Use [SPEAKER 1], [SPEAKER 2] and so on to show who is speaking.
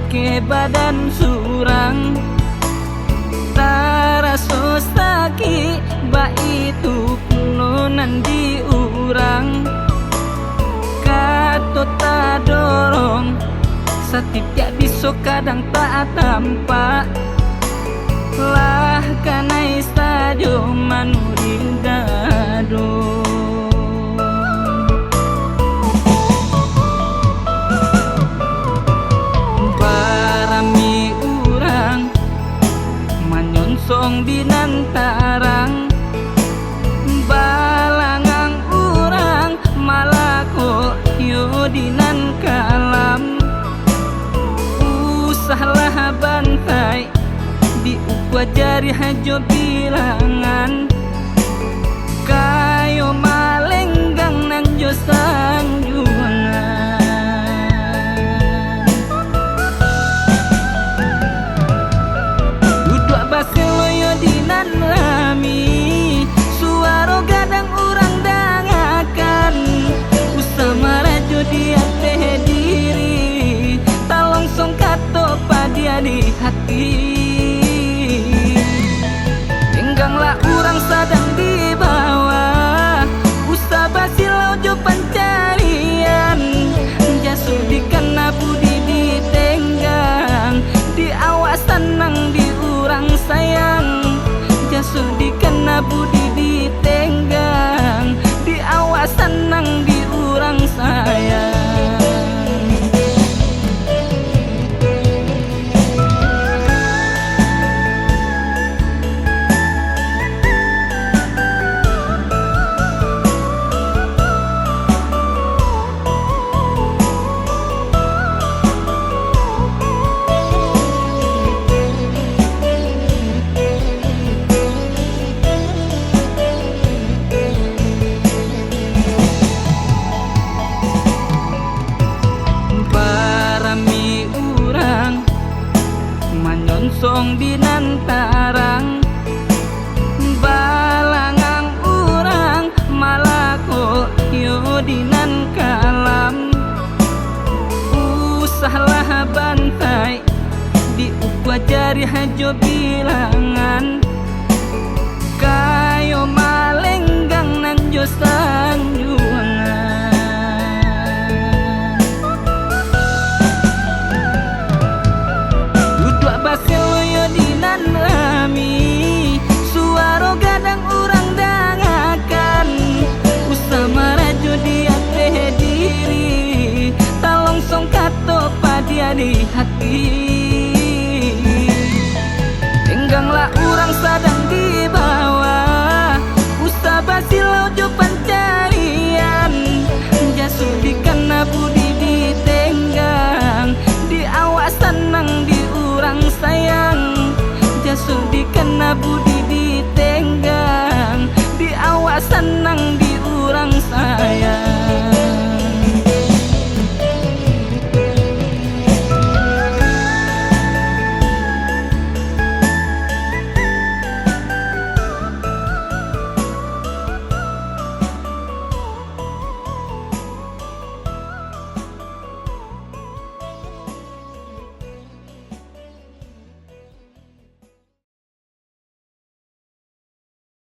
[SPEAKER 1] ke badan surang taraso saki ba itu kunonan di urang kato ta dorong setiap bisa kadang tak tampak lah kanai sajo manuri dado barami urang manyonsong binantarang balangang urang malako yodinan kalam usahlah bantai di upah jari hajo bilangan kayo malenggang nan jo sangjuangan duduk basiloyo dinan lami suaro gadang urang dangakan usama rajo dia teh diri talong song kato padia di hati engganglah urang sadang di bawah usaha basilau jo pencarian jasudikan budi di tenggang di awas senang di urang sayang jasudikan budi di tenggang di awas senang di urang sayang song binantarang balangang urang malako yodinan kalam usahlah bantai di upah jari hajo bilangan kayo malenggang nan jo sang